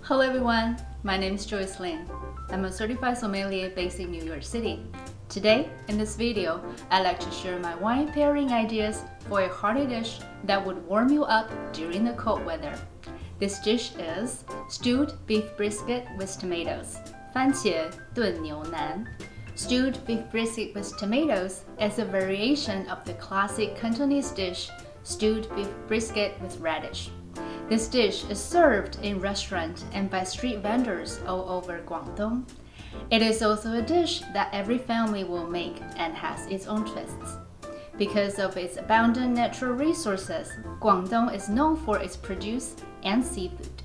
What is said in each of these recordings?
Hello everyone, my name is Joyce Lin. I'm a certified sommelier based in New York City. Today, in this video, I'd like to share my wine pairing ideas for a hearty dish that would warm you up during the cold weather. This dish is Stewed Beef Brisket with Tomatoes, 番茄炖牛腩. Stewed beef brisket with tomatoes is a variation of the classic Cantonese dish, stewed beef brisket with radish. This dish is served in restaurants and by street vendors all over Guangdong. It is also a dish that every family will make and has its own twists. Because of its abundant natural resources, Guangdong is known for its produce and seafood.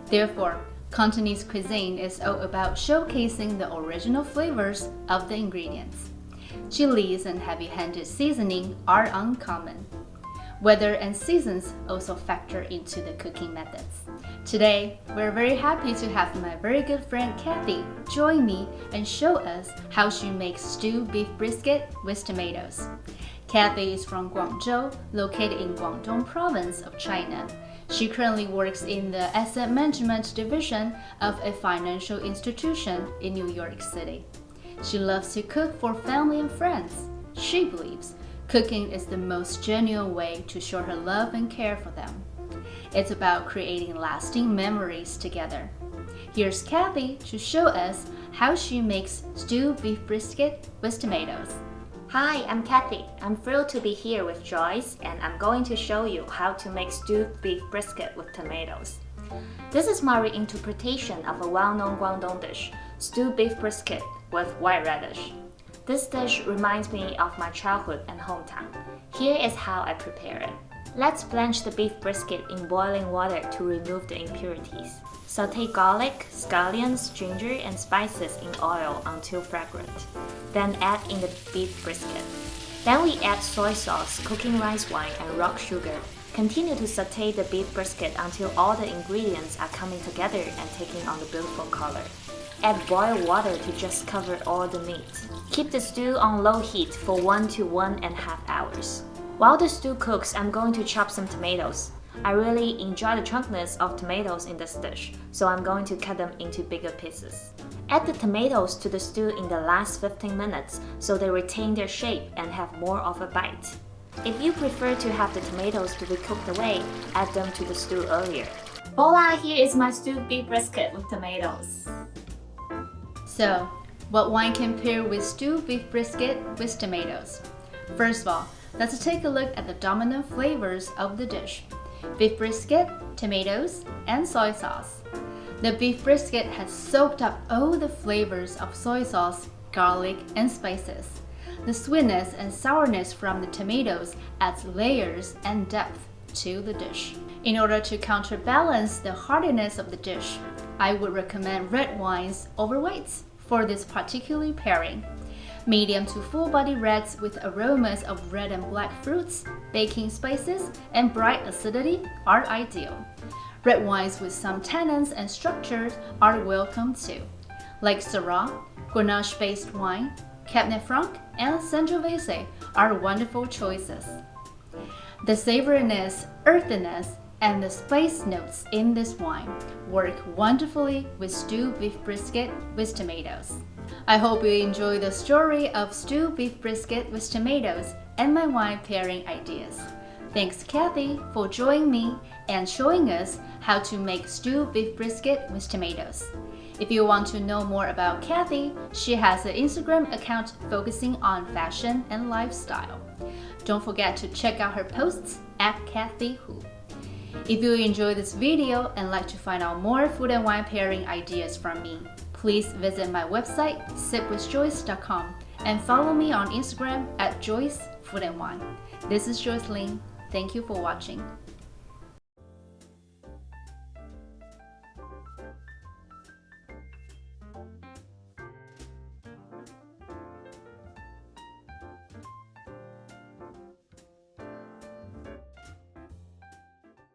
Therefore, Cantonese cuisine is all about showcasing the original flavors of the ingredients. Chilies and heavy-handed seasoning are uncommon. Weather and seasons also factor into the cooking methods. Today, we're very happy to have my very good friend Cathy join me and show us how she makes stewed beef brisket with tomatoes. Cathy is from Guangzhou, located in Guangdong province of China. She currently works in the asset management division of a financial institution in New York City. She loves to cook for family and friends. She believes cooking is the most genuine way to show her love and care for them. It's about creating lasting memories together. Here's Cathy to show us how she makes stewed beef brisket with tomatoes. Hi, I'm Cathy. I'm thrilled to be here with Joyce, and I'm going to show you how to make stewed beef brisket with tomatoes. This is my reinterpretation of a well-known Guangdong dish, stewed beef brisket with white radish. This dish reminds me of my childhood and hometown. Here is how I prepare it. Let's blanch the beef brisket in boiling water to remove the impurities. Sauté garlic, scallions, ginger, and spices in oil until fragrant. Then add in the beef brisket. Then we add soy sauce, cooking rice wine, and rock sugar. Continue to sauté the beef brisket until all the ingredients are coming together and taking on the beautiful color. Add boiled water to just cover all the meat. Keep the stew on low heat for 1 to 1.5 hours. While the stew cooks, I'm going to chop some tomatoes. I really enjoy the chunkiness of tomatoes in this dish, so I'm going to cut them into bigger pieces. Add the tomatoes to the stew in the last 15 minutes so they retain their shape and have more of a bite. If you prefer to have the tomatoes to be cooked away, add them to the stew earlier. Voila! Here is my stewed beef brisket with tomatoes. So, what wine can pair with stewed beef brisket with tomatoes? First of all, let's take a look at the dominant flavors of the dish. Beef brisket, tomatoes, and soy sauce. The beef brisket has soaked up all the flavors of soy sauce, garlic, and spices. The sweetness and sourness from the tomatoes adds layers and depth to the dish. In order to counterbalance the heartiness of the dish, I would recommend red wines over whites for this particular pairing. Medium to full-body reds with aromas of red and black fruits, baking spices, and bright acidity are ideal. Red wines with some tannins and structures are welcome too, like Syrah, Grenache-based wine, Cabernet Franc, and Sangiovese are wonderful choices. The savoriness, earthiness, and the spice notes in this wine work wonderfully with stewed beef brisket with tomatoes. I hope you enjoy the story of stewed beef brisket with tomatoes and my wine pairing ideas. Thanks Cathy for joining me and showing us how to make stewed beef brisket with tomatoes. If you want to know more about Cathy, she has an Instagram account focusing on fashion and lifestyle. Don't forget to check out her posts at Cathy Hoo. If you enjoyed this video and like to find out more food and wine pairing ideas from me, please visit my website sipwithjoyce.com and follow me on Instagram at Joyce Food and Wine. This is Joyce Lin. Thank you for watching.